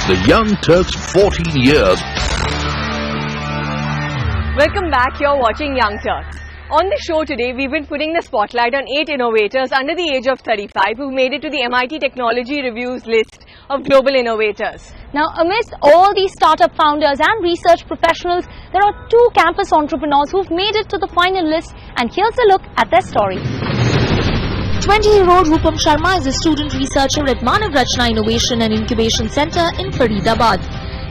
celebrates the Young Turks' 14 years. Welcome back, you're watching Young Turks. On the show today, we've been putting the spotlight on 8 innovators under the age of 35 who made it to the MIT Technology Review's list of global innovators. Now, amidst all these startup founders and research professionals, there are 2 campus entrepreneurs who've made it to the final list, and here's a look at their story. 20-year-old Roopam Sharma is a student researcher at Manav Rachna Innovation and Incubation Center in Faridabad.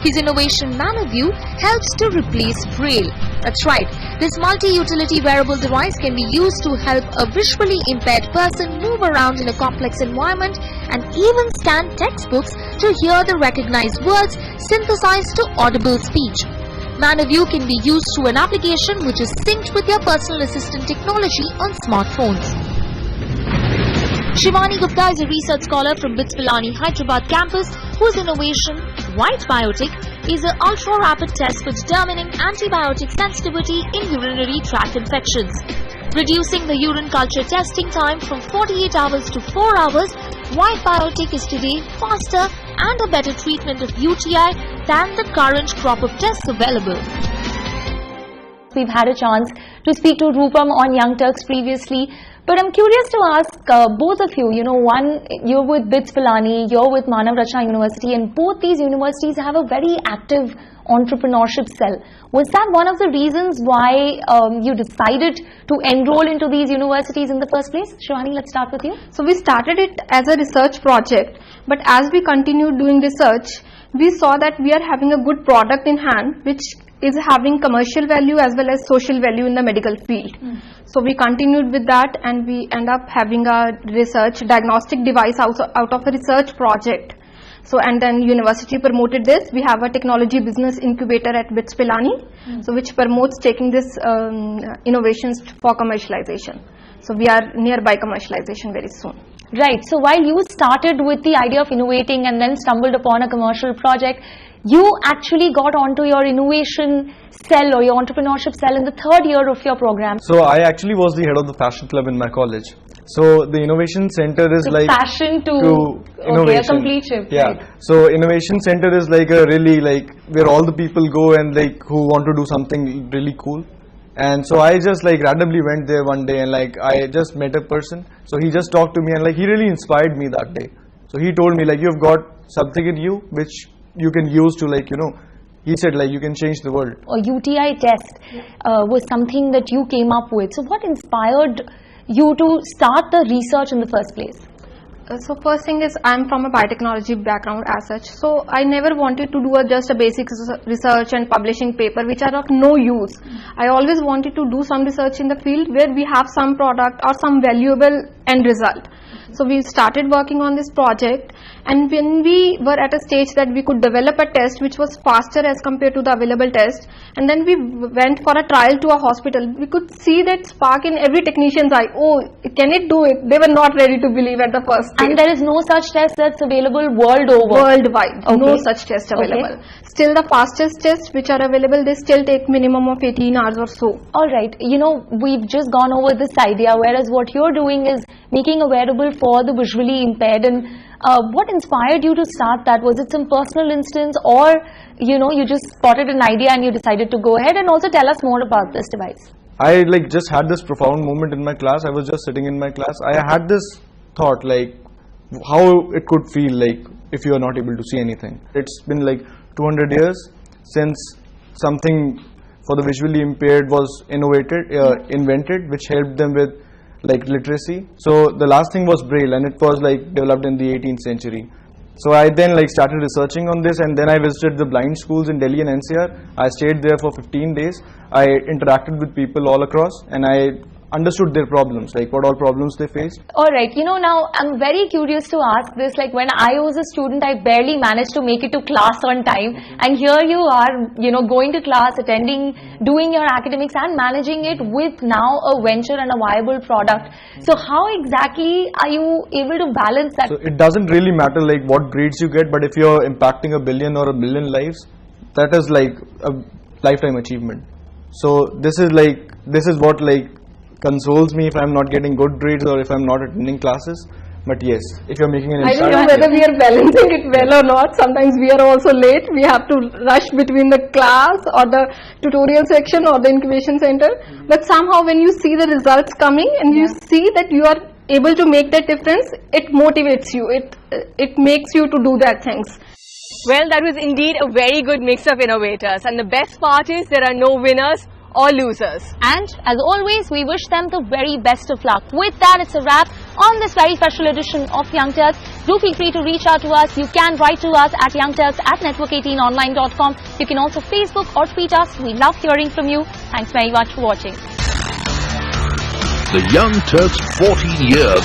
His innovation ManaView helps to replace Braille. That's right, this multi-utility wearable device can be used to help a visually impaired person move around in a complex environment and even scan textbooks to hear the recognized words synthesized to audible speech. ManaView can be used through an application which is synced with your personal assistant technology on smartphones. Shivani Gupta is a research scholar from BITS Pilani Hyderabad campus whose innovation, White Biotic, is an ultra-rapid test for determining antibiotic sensitivity in urinary tract infections. Reducing the urine culture testing time from 48 hours to 4 hours, White Biotic is today faster and a better treatment of UTI than the current crop of tests available. We've had a chance to speak to Roopam on Young Turks previously, but I'm curious to ask both of you, one, you're with BITS Pilani, you're with Manav Rachna University, and both these universities have a very active entrepreneurship cell. Was that one of the reasons why you decided to enroll into these universities in the first place? Shivani, let's start with you. So we started it as a research project, but as we continued doing research, we saw that we are having a good product in hand, which is having commercial value as well as social value in the medical field. So we continued with that, and we end up having a research diagnostic device out of a research project. So, and then university promoted this. We have a technology business incubator at BITS Pilani, so which promotes taking this innovations for commercialization. So we are nearby commercialization very soon. Right. So while you started with the idea of innovating and then stumbled upon a commercial project, you actually got onto your innovation cell or your entrepreneurship cell in the 3rd year of your program. So I actually was the head of the fashion club in my college. So the innovation center is like passion to innovation. Okay, a complete shift. Yeah. Right. So innovation center is like a really where all the people go and who want to do something really cool. And so I just randomly went there one day, and I just met a person. So he just talked to me, and he really inspired me that day. So he told me you've got something in you which you can use to he said you can change the world. A UTI test was something that you came up with. So what inspired you to start the research in the first place? So first thing is, I'm from a biotechnology background as such, so I never wanted to do just a basic research and publishing paper which are of no use. I always wanted to do some research in the field where we have some product or some valuable end result. So we started working on this project, and when we were at a stage that we could develop a test which was faster as compared to the available test, and then we went for a trial to a hospital, we could see that spark in every technician's eye. Oh, can it do it? They were not ready to believe at the first stage. And there is no such test that's available world over? Worldwide, okay. No such test available. Okay. Still the fastest tests which are available, they still take minimum of 18 hours or so. Alright, we've just gone over this idea, whereas what you're doing is making a wearable for the visually impaired. And what inspired you to start that? Was it some personal instance, or you just spotted an idea and you decided to go ahead? And also tell us more about this device. I just had this profound moment in my class. I was just sitting in my class. I had this thought how it could feel if you are not able to see anything. It's been 200 years since something for the visually impaired was invented, which helped them with literacy. So the last thing was Braille, and it was developed in the 18th century. So I then started researching on this, and then I visited the blind schools in Delhi and NCR. I stayed there for 15 days. I interacted with people all across, and I understood their problems, what all problems they faced. Alright, now I'm very curious to ask this. When I was a student, I barely managed to make it to class on time, and here you are, going to class, attending, doing your academics and managing it with now a venture and a viable product. So how exactly are you able to balance that? So it doesn't really matter what grades you get, but if you're impacting 1 billion or 1 million lives, that is a lifetime achievement. So this is what consoles me if I'm not getting good grades or if I'm not attending classes. But yes, if you're making an I don't instant, know whether we are balancing it well or not. Sometimes we are also late. We have to rush between the class or the tutorial section or the incubation center. But somehow when you see the results coming and you see that you are able to make that difference, it motivates you. It makes you to do that things. Well, that was indeed a very good mix of innovators, and the best part is there are no winners or losers. And as always, we wish them the very best of luck. With that, it's a wrap on this very special edition of Young Turks. Do feel free to reach out to us. You can write to us at youngturks@network18online.com. You can also Facebook or tweet us. We love hearing from you. Thanks very much for watching. The Young Turks 14 years